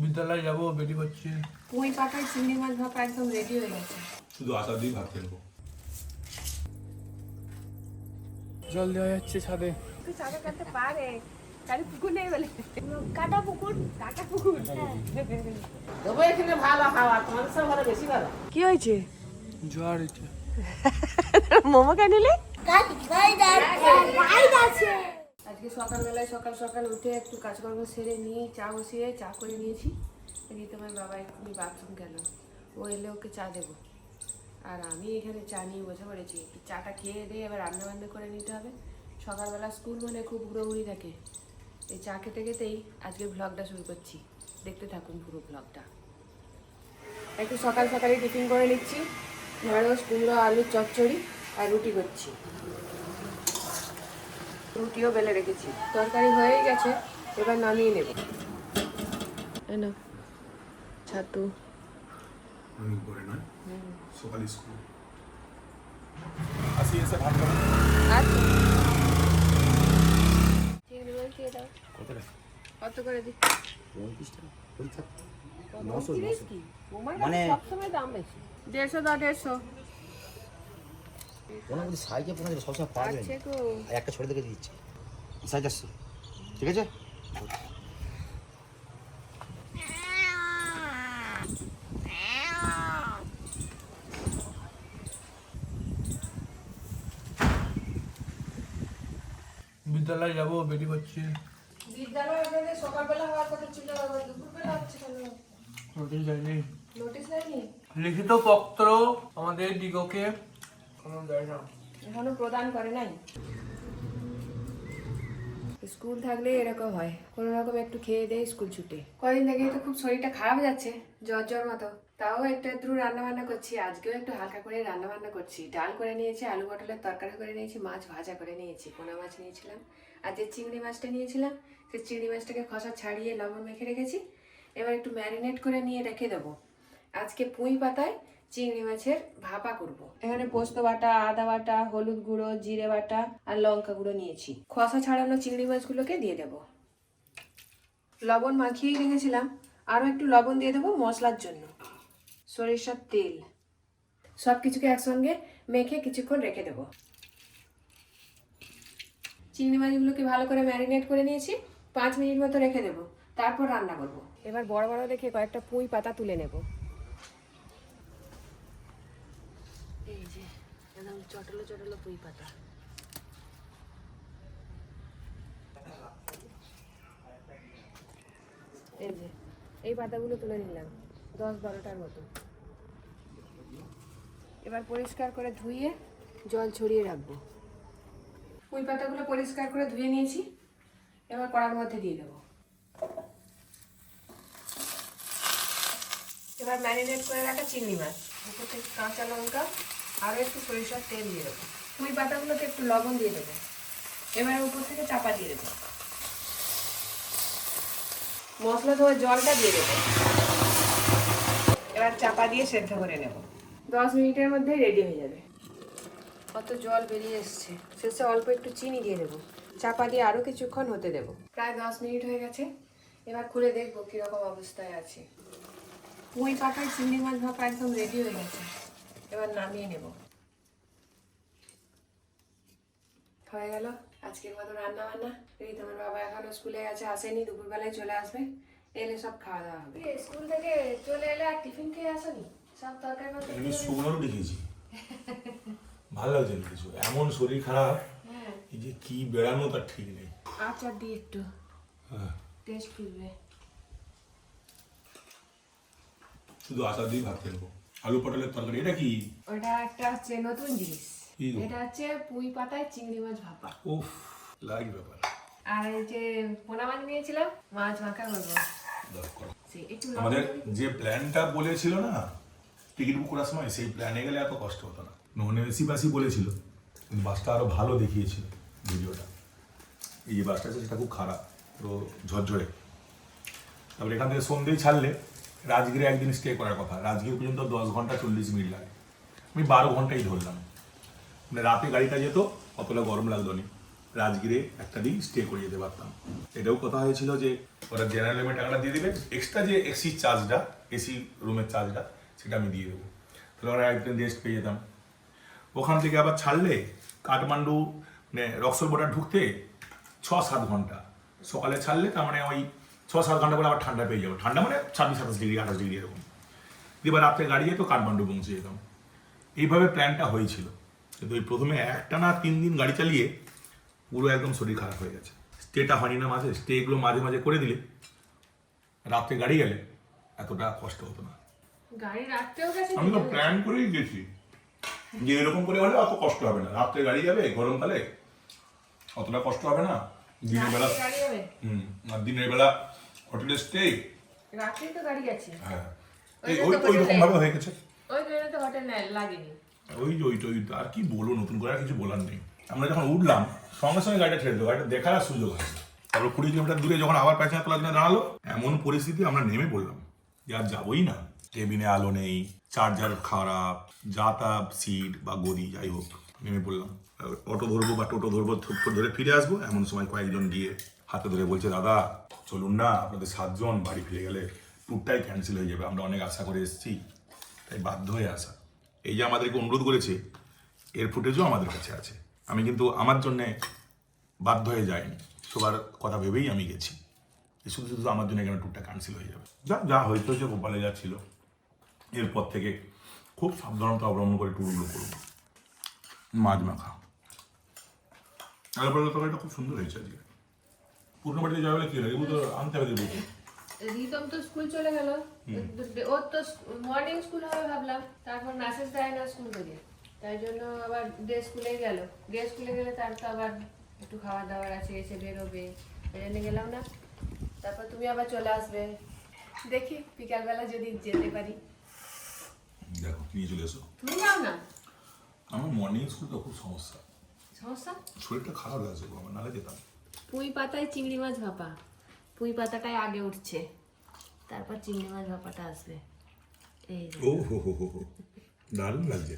বিদ্যালয় যাবো, বেরিয়ে পড়ছি। পুঁই পাতায় চিংড়ি মাছ ভাপা একদম রেডি হয়ে গেছে। শুধু আটা দিয়ে ভাত ফেলবো। জল দেওয়া যাচ্ছে ছাদে। তুই সাঁতার কাটতে পারে, কারি পুকুর নেই বলে। কাটা পুকুর, কাটা পুকুর। তবে এখানে ভালো হাওয়া, তোমাদের সব ঘরে বেশি ভালো। কি হয়েছে? জ্বর হচ্ছে। মোমো কেন নিলে? আজকে সকালবেলায় সকাল সকাল উঠে একটু কাজকর্ম সেরে নিয়ে চা বসিয়ে চা করে নিয়েছি। এদিকে তোমার বাবা এক্ষুনি বাথরুম গেল, ও এলে ওকে চা দেবো। আর আমি এখানে চা নিয়ে বসে পড়েছি। একটু চাটা খেয়ে দিয়ে এবার রান্না বান্না করে নিতে হবে। সকালবেলা স্কুল মানে খুব হুড়োহুড়ি থাকে। এই চা খেতে খেতেই আজকে ভ্লগটা শুরু করছি, দেখতে থাকুন পুরো ভ্লগটা। একটু সকাল সকালে টিফিন করে নিচ্ছি, ঢেঁড়স কুমড়ো আলুর চচ্চড়ি আর রুটি করছি। রুটিও বেলে রেখেছি, তরকারি হয়ে গেছে, এবার নামিয়ে নেব। না ছাতু অনেক পরে নয়, সকালে স্কুল আসি, এসে ভাত খাবো। আচ্ছা চিংড়ি মাছ দিয়ে দাও। কত করে দিই? 35 টাকা। জিনিস কি মানে সবসময় দাম বেশি। 150 দাও, 150 ওনার মধ্যে সাইজে পোনা সবসময় পাওয়া যায় আছে না। গো। আর একটা ছোট দেখে দিচ্ছি, সাইজ আসছে, ঠিক আছে। বিদ্যালয় যাবো, বেরিয়ে পড়ছি। বিদ্যালয় আপনাদের সকালবেলা হওয়ার কথা ছিল, আবার দুপুরবেলা হচ্ছে কেন? নোটিশ যায়নি, নোটিশ দেয়নি? লিখিত পত্র আমাদের দিগকে কোনো দেয় না, এখনো প্রদান করে নাই। স্কুল থাকলে এরকম হয়, কোনো রকম একটু খেয়ে দিয়ে স্কুল ছুটে। কদিন থেকেই তো খুব শরীরটা খারাপ যাচ্ছে, জ্বর জ্বর মতো। তাও একটু একটু রান্না বান্না করছি, আজকেও একটু হালকা করে রান্না বান্না করছি। ডাল করে নিয়েছি, আলু পটলের তরকারি করে নিয়েছি, মাছ ভাজা করে নিয়েছি, পোনা মাছ নিয়েছিলাম। আর যে চিংড়ি মাছটা নিয়েছিলাম, সেই চিংড়ি মাছটাকে খোসা ছাড়িয়ে লবণ মেখে রেখেছি। এবার একটু ম্যারিনেট করে নিয়ে রেখে দেবো। আজকে পুঁই পাতায় চিংড়ি মাছের ভাপা করব। এখানে পোস্ত বাটা, আদা বাটা, হলুদ গুঁড়ো, জিরে বাটা আর লঙ্কা গুঁড়ো নিয়েছি। খোসা ছাড়ানো চিংড়ি মাছগুলোকে দিয়ে দেব। লবণ মাখিয়ে রেখেছিলাম, আরও একটু লবণ দিয়ে দেবো মশলার জন্য। সরিষার তেল, সব কিছুকে একসঙ্গে মেখে কিছুক্ষণ রেখে দেব। চিংড়ি মাছগুলোকে ভালো করে ম্যারিনেট করে নিয়েছি, 5 মিনিট মতো রেখে দেব, তারপর রান্না করব। এবার বড় বড় দেখে কয়েকটা পুঁই পাতা তুলে নেব। এই যে একদম চটলো চটলো পুঁই পাতা। এই যে এই পাতাগুলো তুলে নিলাম, 10-12টার মতো। এবার পরিষ্কার করে ধুয়ে জল ছড়িয়ে রাখবো। পুঁই পাতাগুলো পরিষ্কার করে ধুয়ে নিয়েছি, এবার কড়ার মধ্যে দিয়ে দেবো। এবার ম্যারিনেট করে রাখা চিংড়ি মাছ, উপর থেকে কাঁচা লঙ্কা আরও একটু সরিষার তেল দিয়ে দেবো। পুঁই পাতাগুলোকে একটু লবণ দিয়ে দেবো। এবার উপর থেকে চাপা দিয়ে দেবো। মশলা ধোয়া জলটা দিয়ে দেবো। এবার চাপা দিয়ে সেদ্ধ করে নেব। 10 মিনিটের মধ্যে রেডি হয়ে যাবে। কত জল বেরিয়ে এসছে, শেষে অল্প একটু চিনি দিয়ে দেবো। চাপা দিয়ে আরও কিছুক্ষণ হতে দেবো। প্রায় 10 মিনিট হয়ে গেছে, এবার খুলে দেখবো কীরকম অবস্থায় আছে। পুঁই পাতায় চিংড়ি মাছ ভাপা একদম রেডি হয়ে গেছে, এবার নামিয়ে নেব। হয়ে গেল আজকের মতো রান্না বান্না। এই তোমার বাবা এখনো স্কুলে গেছে, আসেনি, দুপুরবেলায় চলে আসবে, এলে সব খাওয়া দাওয়া হবে। স্কুল থেকে চলে এলে আর টিফিন খেয়ে আসনি? সব তরকারি আমি শুকনো লিখেছি, ভালো লাগছে না কিছু, এমন শরীর খারাপ, এই যে কি বেড়ানো তার ঠিক নেই। আচার দিয়ে একটু টেস্ট করবে। শুধু আটা দিয়ে ভাত ফেলবো। আলু পটলের তরকারি, এটা কি? ওটা একটা হচ্ছে নতুন জিনিস, এটা হচ্ছে পুঁই পাতায় চিংড়ি মাছ ভাপা। উফ, লাগ ব্যাপার। আর এই যে পোনা মাছ নিয়েছিলাম, মাছ মাখা করবো। আমাদের যে প্ল্যানটা বলেছিল না টিকিট বুক করার সময়, সেই প্ল্যানে গেলে এত কষ্ট হতো না। নন এসি বাসই বলেছিল, কিন্তু বাসটা আরো ভালো দেখিয়েছিল ভিডিওটা। এই যে বাসটা আছে সেটা খুব খারাপ, পুরো ঝরঝরে। তারপরে এখান থেকে সন্ধ্যেই ছাড়লে রাজগিরে একদিন স্টে করার কথা, রাজগির পর্যন্ত 10 ঘন্টা 40 মিনিট লাগে। আমি 12 ঘন্টাই ধরলাম, মানে রাতে গাড়িটা যেত, অতটা গরম লাগতো নি। রাজগীরে একটা দিন স্টে করে যেতে পারতাম। এটাও কথা হয়েছিল যে ওরা জেনারেল রুমে টাকাটা দিয়ে দেবে, এক্সট্রা যে এসি চার্জটা, এসি রুমের চার্জটা সেটা আমি দিয়ে দেবো, তাহলে ওরা একদিন রেস্ট পেয়ে যেতাম। ওখান থেকে আবার ছাড়লে কাঠমান্ডু মানে রক্সর বর্ডার ঢুকতে 6-7 ঘন্টা, সকালে ছাড়লে তার মানে ওই 6-7 ঘন্টা পরে আবার ঠান্ডা পেয়ে যাবো, ঠান্ডা মানে 26-27 ডিগ্রি 28 ডিগ্রি এরকম, এবার রাত্রে গাড়ি যেত কাঠমান্ডু পৌঁছে যেতাম। এইভাবে প্ল্যানটা হয়েছিল, কিন্তু ওই প্রথমে একটানা 3 দিন গাড়ি চালিয়ে পুরো একদম শরীর খারাপ হয়ে গেছে। স্টেটা হয়নি না মাঝে, স্টেগুলো মাঝে মাঝে করে দিলে রাত্রে গাড়ি গেলে এতটা কষ্ট হতো না। গাড়ি রাখতেও গেছে, আমি তো প্ল্যান করেই গেছি যে এরকম করে হলে অত কষ্ট হবে না, রাত্রে গাড়ি যাবে গরমকালে অতটা কষ্ট হবে না, দিনের বেলা রাত্রে গাড়ি যাবে, আর দিনের বেলা হোটেলে স্টে। রাত্রেই তো গাড়ি গেছে, হ্যাঁ ওই ওই তো ওই রকম ভাবে হয়ে গেছে। ওই ট্রেনে তো হোটেল লাগেনি। ওই আর কি বলবো, নতুন করে আর কিছু বলার নেই। আমরা যখন উঠলাম সঙ্গে সঙ্গে গাড়িটা ছেড়ে দিল, গাড়িটা দেখার আর সুযোগ হয়। তারপর 20 কিলোমিটার দূরে যখন আবার প্যাসেঞ্জার তোলার জন্য দাঁড়ালো, এমন পরিস্থিতি আমরা নেমে পড়লাম যে আর যাবোই না। কেবিনে আলো নেই, চার্জার খারাপ, যাতায়াত সিট বা গদি যাই হোক, নেমে পড়লাম। অটো ধরবো বা টোটো ধরবো, ধরে ফিরে আসবো, এমন সময় কয়েকজন গিয়ে হাতে ধরে বলছে, দাদা চলুন না, আপনাদের 7 জন, বাড়ি ফিরে গেলে ট্যুরটাই ক্যান্সেল হয়ে যাবে, আমরা অনেক আশা করে এসেছি, তাই বাধ্য হয়ে আসা। এই যে আমাদেরকে অনুরোধ করেছে এর ফুটেজও আমাদের কাছে আছে। আমি কিন্তু আমার জন্যে বাধ্য হয়ে যাইনি, সবার কথা ভেবেই আমি গেছি, শুধু শুধু আমার জন্য এখানে ট্যুরটা ক্যান্সেল হয়ে যাবে। যা হয়তো যে গোপালে যা ছিল, এরপর থেকে খুব সাবধানতা অবলম্বন করে ট্যুরগুলো করব। মাছ মাখা তারপরে তরকারিটা খুব সুন্দর হয়েছে আজকে। পুরনো বাড়িতে যাওয়া বলে কি লাগে, এগুলো তো আনতে হবে দেখবো। রিতম তো স্কুল চলে গেল, ওর তো মর্নিং স্কুল হবে ভাবলাম, তারপর মেসেজ দেয় না স্কুল থেকে, তাই জন্য আবার ডে স্কুলে গেলে তার তো আবার একটু খাওয়া দাওয়ার আছে, এসে বেরোবে, বেরোনে গেলাম না। তারপর তুমি আবার চলে আসবে, দেখি বিকালবেলা যদি যেতে পারি। দেখো নিয়ে চলে এসো। তুমি যাও না? আমার মর্নিং স্কুল তো খুব সমস্যা, শরীরটা খারাপ হয়ে আছে, আমার নালে যেতাম। পুঁই পাতায় চিংড়ি মাছ ভাপা, পুঁই পাতাটাই আগে উঠছে, তারপর চিংড়ি মাছ ভাপাটা আসবে। এই ও হো দারুণ লাগছে।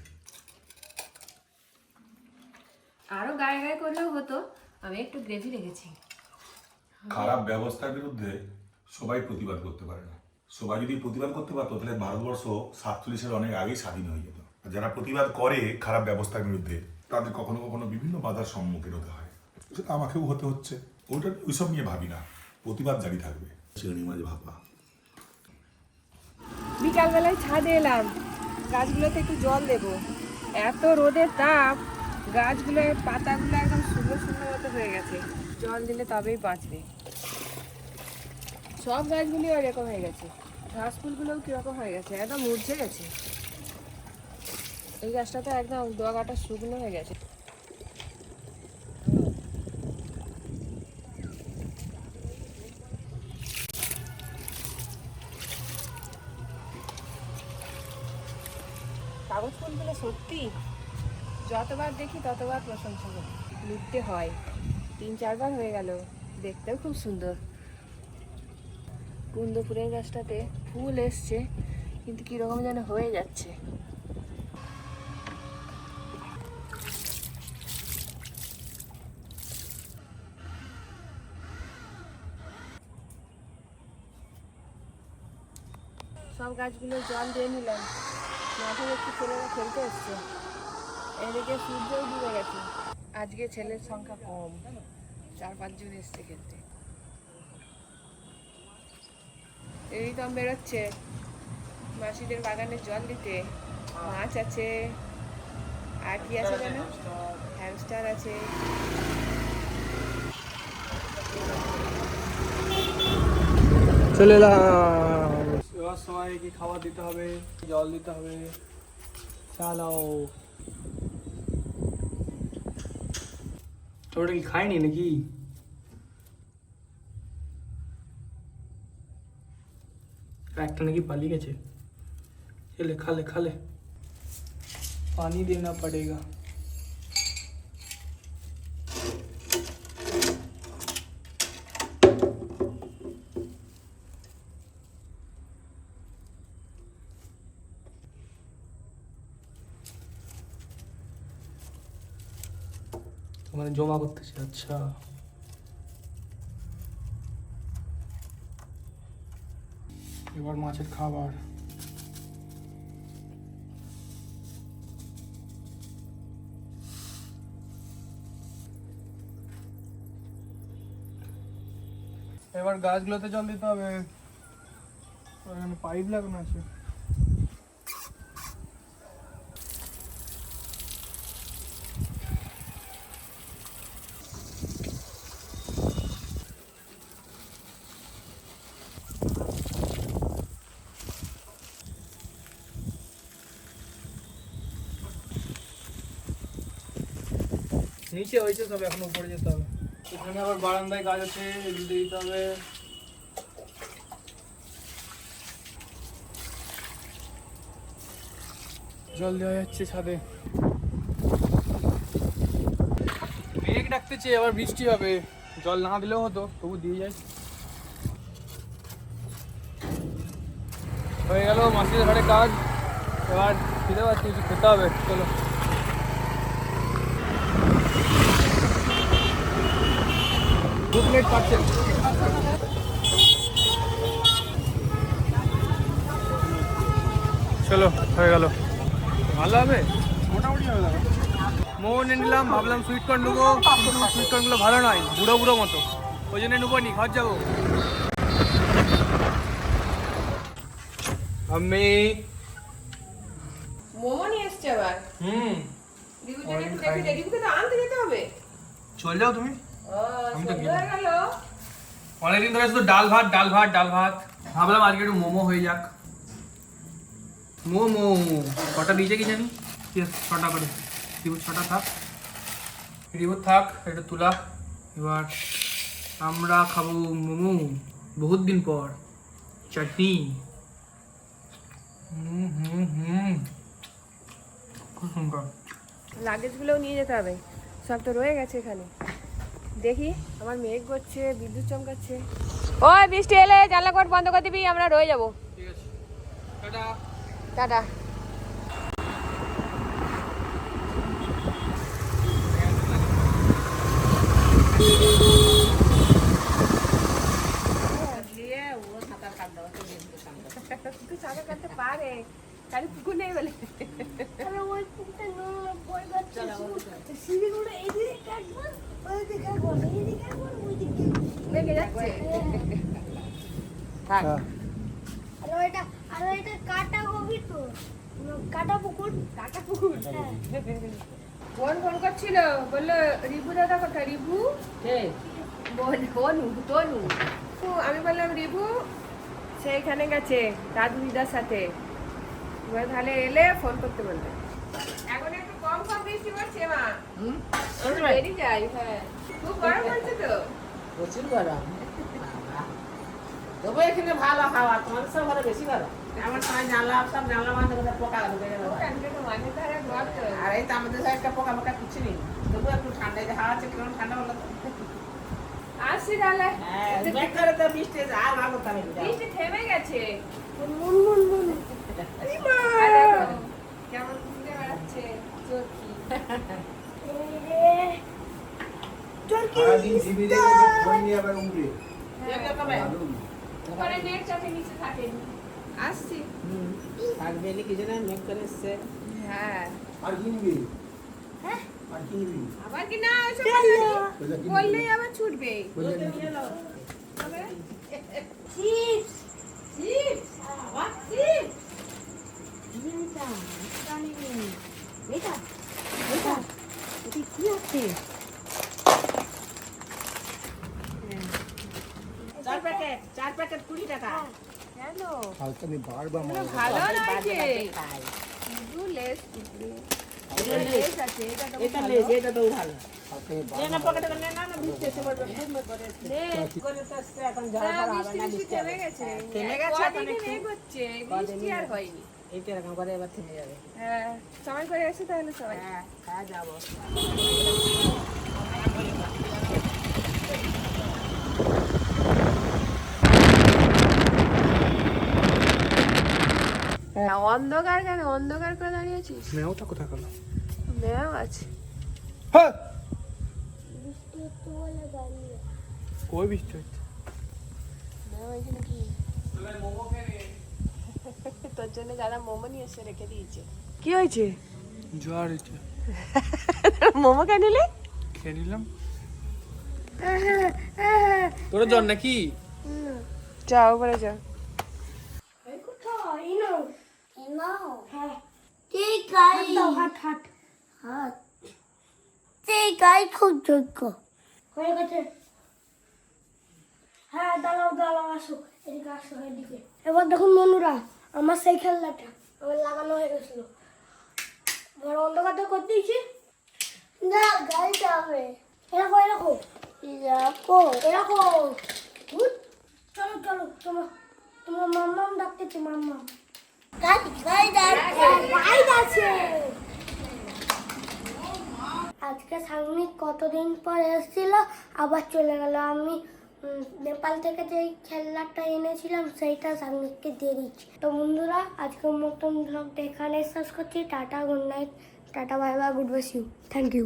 আরো গায়ে গায়ে করলেও হতো, আমি একটু গ্রেভি রেখেছি। খারাপ ব্যবস্থার বিরুদ্ধে সবাই প্রতিবাদ করতে পারে না। সবাই যদি প্রতিবাদ করতে পারতো তাহলে ভারতবর্ষ 47-এর অনেক আগেই স্বাধীন হয়ে যেত। আর যারা প্রতিবাদ করে খারাপ ব্যবস্থার বিরুদ্ধে, তাদের কখনো কখনো বিভিন্ন বাধার সম্মুখীন হতে হয়, সেটা আমাকেও হতে হচ্ছে। ওইসব নিয়ে ভাবি না, প্রতিবাদ জারি থাকবে। চিংড়ি মাছ ভাপা। বিকালবেলায় ছাদে এলাম, গাছগুলোতে একটু জল দেবো, এত রোদের তাপ, গাছগুলোর পাতাগুলো একদম শূন্য শূন্য মতো হয়ে গেছে, জল দিলে তবেই বাঁচবে। সব গাছগুলি এরকম হয়ে গেছে, ঘাস ফুলগুলোও কিরকম হয়ে গেছে, একদম মুরঝে গেছে। এই গাছটা তো একদম ডগাটা শুকনো হয়ে গেছে। কাগজ ফুলগুলো সত্যি যতবার দেখি ততবার প্রশংসা করি, লিখতে হয়। 3-4 বার হয়ে গেল, দেখতেও খুব সুন্দর। কুন্দপুরের গাছটাতে ফুল এসছে, কিন্তু কিরকম যেন হয়ে যাচ্ছে। সব গাছগুলো জল দিয়ে নিলাম, মাঠে একটু ছেলেরা খেলতে এসছে, এদিকে সূর্যও ডুবে গেছে। আজকে ছেলের সংখ্যা কম, 4-5 জন এসছে খেলতে। এই তো বেরোচ্ছে মাসিদের বাগানে জল দিতে, মাছ আছে, আর কি আছে জানো, হ্যামস্টার আছে। চলে এলাম, এবার সবাইকে খাবার দিতে হবে, জল দিতে হবে। চালাও, তোরা কি খায়নি নাকি? একটা নাকি পালিয়ে গেছে। चले खा ले पानी देना पड़ेगा। ওখানে জমা করতেছে। আচ্ছা, এবার মাছের খাবার। এবার গাছগুলোতে জল দিতে হবে। ওখানে পাইপ লাগানো আছে। নিচে হয়েছে সব, এখন উপরে যেতে হবে। এখানে আবার বারান্দায় গাছ আছে, এগুলো দিতে হবে। জল দেওয়া যাচ্ছে ছাদে। মেঘ ডাকতেছে, আবার বৃষ্টি হবে। জল না দিলেও হতো, তবু দিয়ে যায়। হয়ে গেল মাছের ঘাটে কাজ। এবার খিদে পাচ্ছে, কিছু খেতে হবে। চলো। দু প্লেট পাচ্ছেন। চলো, হয়ে গেল। ভালো হবে, মোটামুটি হবে। মোমো নিয়ে নিলাম, ভাবলাম সুইট কর্ন নেবো, কিন্তু সুইট কর্নগুলো ভালো নয়, বুড়ো বুড়ো মতো। ওই জন্য নেবো নি, ঘর যাবো। আমি মোমো নিয়ে এসছে আবার। রিভিউটা একটু দেখে দে, রিভিউকে তো আনতে যেতে হবে। চল যাও তুমি। ও, আমি তো সন্ধ্যা হয়ে গেল। অনেকদিন ধরে শুধু ডাল ভাত ডাল ভাত ডাল ভাত, ভাবলাম আজকে একটু মোমো হয়ে যাক। মোমো কটা দিয়েছে কি জানি, 6টা করে। রিবুট 6টা থাক, রিবুট থাক, এটা তুলা। এবার আমরা খাবো মোমো বহুত দিন পর। চাটনি। খুব সুন্দর। লাগেজগুলোও নিয়ে যেতে হবে, সব তো রয়ে গেছে এখানে। দেখি, আমার মেঘ করছে, বিদ্যুৎ চমকাচ্ছে। ওই বৃষ্টি এলে জানলা কট বন্ধ করে দিবি, আমরা রয়ে যাবো। ঠিক আছে, টাটা। টাটা। তুই সাঁতার কাটতে পারে, তাহলে পুকুর নেই বলে। লেগে যাচ্ছে। থাক। আর এটা কাটা গভীর তো, কাটা পুকুর। কাটা পুকুর। বোন ফোন করছিল, বললো রিভু দাদা কোথায়? রিভু তনু তনু। আমি বললাম রিভু সেইখানে গেছে দাদু দিদার সাথে। এবার তাহলে এলে ফোন করতে বলবে। এখন একটু কম কম বৃষ্টি পড়ছে মা, দেরি যাই। হ্যাঁ, খুব গরম হচ্ছে তো। প্রচুর গরম। তবু এখানে ভালো হাওয়া, তোমাদের সব ঘরে বেশি গরম। আমার সবাই জানলা সব জানলা বন্ধ করে পোকা ঢুকে গেল। ওখানকে তো মাঝে ধারে ঘর তো। আর এই তো আমাদের সাথে একটা পোকা পোকা কিছু নেই, তবু একটু ঠান্ডা হাওয়া আছে, কেমন ঠান্ডা হলো তো। আসছি তাহলে। হ্যাঁ, মেঘ করে তো বৃষ্টি আর ভালো তাহলে বৃষ্টি থেমে গেছে। মুন মুন মুন আর দেখো, কেমন ঘুরে বেড়াচ্ছে চোরকি। ওখানে নেট চাপে নিচে থাকেন। আসছি। থাকবে কি যেন মেঘ করে এসছে। হ্যাঁ, হ্যাঁ আবার কি না ওইসব বললেই আবার ছুটবে। তবে চিপস চিপস, আবার চিপস। এটা এটা এটা এটা কি আছে? চার প্যাকেট 20 টাকা। কেন? বারবার ভালো বাড়ি লাগছে। বাড়ি খাই। শুধু লেস কুকুরে। এটা লেস আছে, এটা তো এটা ভালো। লেজ, এটা তো ভালো। নে না পকেটে নে না না বৃষ্টি এসে পড়বে, খুব মেঘ করে এসছে। লেস। করে তো এসছে, এখন ঝড় হ্যাঁ, ঝড় হবে বৃষ্টি না, বৃষ্টি বৃষ্টি থেমে হবে। গেছে। থেমে গেছে এখন কদিনই একটু। মেঘ হচ্ছে, কদিনই বৃষ্টি আর মেঘ। হয়নি। এইটা এরকম করে এবার থেমে যাবে। হ্যাঁ, সময় করে এসে তাহলে সবাই। হ্যাঁ, হ্যাঁ যাবো। অন্ধকার কেন? অন্ধকার করে দাঁড়িয়েছিস? মেয়েটা কোথায় গেল? ম্যাও আছে। হ্যাঁ, কই বৃষ্টি হচ্ছে তোর জন্য যারা মোমো নিয়ে এসে রেখে দিয়েছে। কি হয়েছে? জ্বর হচ্ছে, মোমো কেন নিলে? খেয়ে নিলাম। তোরা জ্বর নাকি? যাও পরে যাও। খুব যোগ্য হয়ে গেছে। হ্যাঁ দাঁড়াও দাঁড়াও, আসো এদিকে, আসো এদিকে। এবার দেখুন বন্ধুরা, আমার সেই খেলনাটা আমার লাগানো হয়ে গেছিল, বড় অন্ধকারটা করে দিয়েছি। না গাড়িটা হবে, এরকম এরকম এরকম এরকম। চলো চলো, তোমার তোমার মাম্মাম ডাকতেছে, মাম্মাম আছে। আজকে সাংনিক কতদিন পর এসেছিল, আবার চলে গেল। আমি নেপাল থেকে যে খেলনাটা এনেছিলাম সেইটা সাংনিককে দিয়ে দিচ্ছি। তো বন্ধুরা, আজকের মতন ব্লগটা এখানে শেষ করছি। Ta-ta, good night, ta-ta, bye bye, goodbye, you, thank you.